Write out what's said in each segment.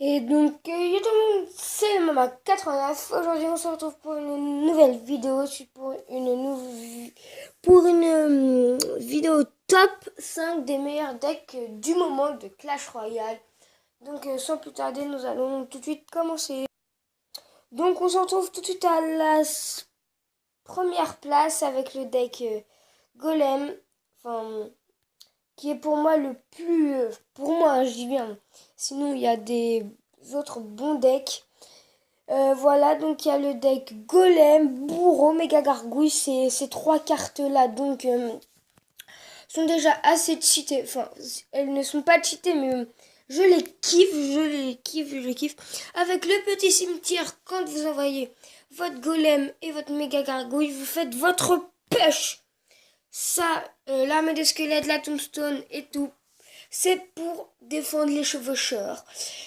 Et donc, yo tout le monde, c'est le Mama 89. Aujourd'hui, on se retrouve pour une nouvelle vidéo. Pour une vidéo top 5 des meilleurs decks du moment de Clash Royale. Donc, sans plus tarder, nous allons tout de suite commencer. Donc, on se retrouve tout de suite à la première place avec le deck Golem. Enfin, qui est pour moi le plus... pour moi, hein, je dis bien. Sinon, il y a des autres bons decks. Voilà, donc il y a le deck Golem, Bourreau, Méga Gargouille. Ces trois cartes-là, donc, sont déjà assez cheatées. Enfin, elles ne sont pas cheatées, mais je les kiffe, je les kiffe. Avec le petit cimetière, quand vous envoyez votre Golem et votre Méga Gargouille, vous faites votre push. Ça, l'arme de squelette, la tombstone et tout, c'est pour défendre les chevaucheurs,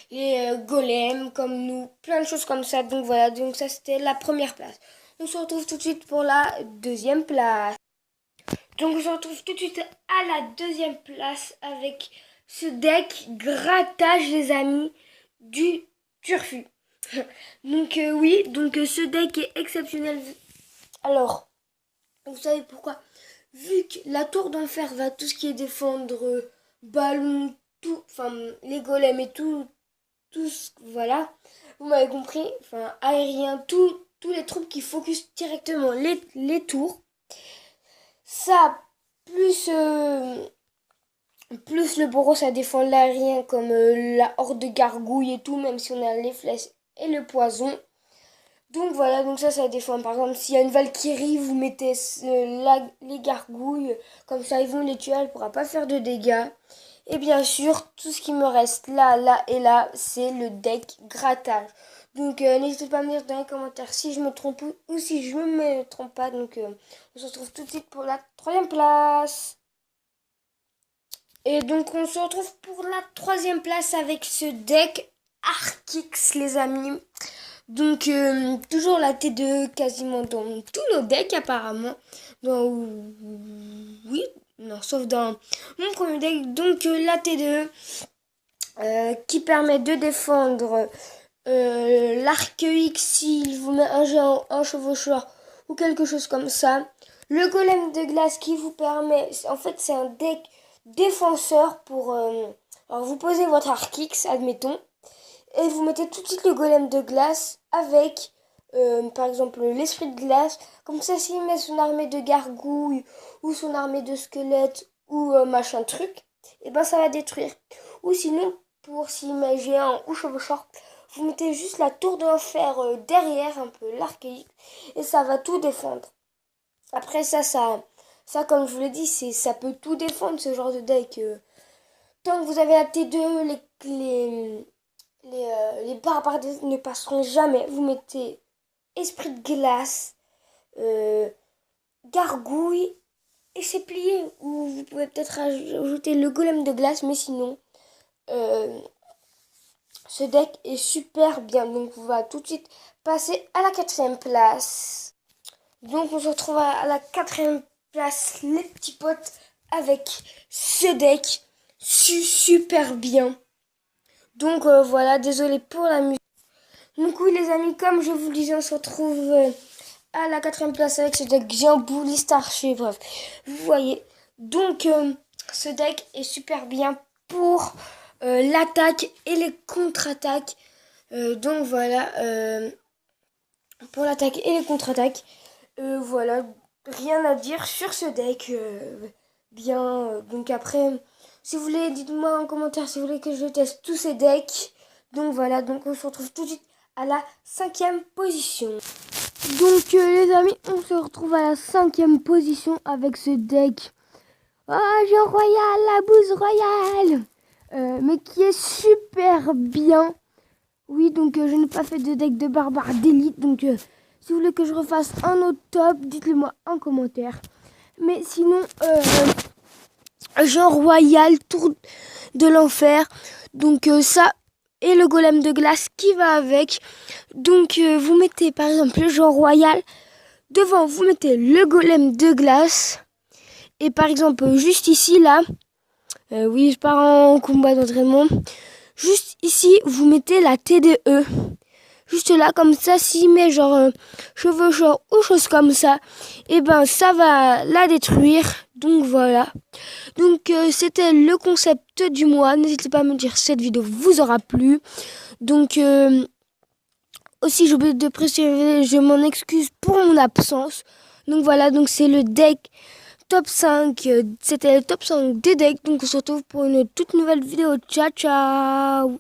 les golems comme nous, plein de choses comme ça. Donc voilà, donc ça c'était la première place. On se retrouve tout de suite pour la deuxième place. Donc on se retrouve tout de suite à la deuxième place avec ce deck grattage les amis du turfu. Donc oui, donc ce deck est exceptionnel. Alors, vous savez pourquoi? Vu que la tour d'enfer va tout ce qui est défendre ballon, tout, enfin les golems et tout, voilà, vous m'avez compris, enfin aérien, tous les troupes qui focus directement les tours. Ça, plus le bourreau, ça défend l'aérien comme la horde de gargouilles et tout, même si on a les flèches et le poison. Donc voilà, donc ça défend. Par exemple, s'il y a une Valkyrie, vous mettez les gargouilles, comme ça ils vont les tuer, elle ne pourra pas faire de dégâts. Et bien sûr, tout ce qui me reste là et là, c'est le deck grattage. Donc n'hésitez pas à me dire dans les commentaires si je me trompe ou si je ne me trompe pas. Donc on se retrouve tout de suite pour la troisième place. Et donc on se retrouve pour la troisième place avec ce deck Archix les amis. Donc, toujours la T2 quasiment dans tous nos decks apparemment. Oui, non, sauf dans mon premier deck. Donc, la T2 qui permet de défendre l'arc X s'il vous met un géant, un chevaucheur ou quelque chose comme ça. Le golem de glace qui vous permet... En fait, c'est un deck défenseur pour... alors, vous posez votre arc X, admettons. Et vous mettez tout de suite le golem de glace avec, par exemple, l'esprit de glace. Comme ça, s'il met son armée de gargouilles ou son armée de squelettes ou machin truc, et ben ça va détruire. Ou sinon, pour s'il met géant ou chevaucheur, vous mettez juste la tour d'enfer derrière, un peu l'archaïque, et ça va tout défendre. Après ça comme je vous l'ai dit, ça peut tout défendre ce genre de deck. Tant que vous avez la T2, les barbares ne passeront jamais. Vous mettez esprit de glace, gargouille et c'est plié. Ou vous pouvez peut-être ajouter le golem de glace, mais sinon, ce deck est super bien. Donc on va tout de suite passer à la quatrième place. Donc on se retrouve à la quatrième place, les petits potes, avec ce deck super bien. Donc voilà, désolé pour la musique. Donc oui les amis, comme je vous le disais, on se retrouve à la quatrième place avec ce deck Giambouli Archer, bref. Vous voyez, donc ce deck est super bien pour l'attaque et les contre-attaques. Donc voilà, pour l'attaque et les contre-attaques. Voilà, rien à dire sur ce deck. Bien, donc après... Si vous voulez, dites-moi en commentaire si vous voulez que je teste tous ces decks. Donc voilà, donc on se retrouve tout de suite à la 5e position. Donc les amis, on se retrouve à la 5e position avec ce deck. Jean Royal, la bouse royale, mais qui est super bien. Oui, donc je n'ai pas fait de deck de barbare d'élite. Donc si vous voulez que je refasse un autre top, dites-le moi en commentaire. Mais sinon... Jean Royal, tour de l'enfer. Donc ça et le golem de glace qui va avec. Donc vous mettez par exemple le Jean Royal. Devant vous mettez le golem de glace. Et par exemple juste ici là. Oui, je pars en combat d'entraînement. juste ici, vous mettez la TDE. Juste là, comme ça, s'il met genre chevaucheur ou chose comme ça, et ben ça va la détruire. Donc voilà. Donc c'était le concept du mois. N'hésitez pas à me dire si cette vidéo vous aura plu. Donc aussi j'ai oublié de préciser, je m'en excuse pour mon absence. Donc voilà, donc c'est le deck top 5. C'était le top 5 des decks. Donc on se retrouve pour une toute nouvelle vidéo. Ciao ciao.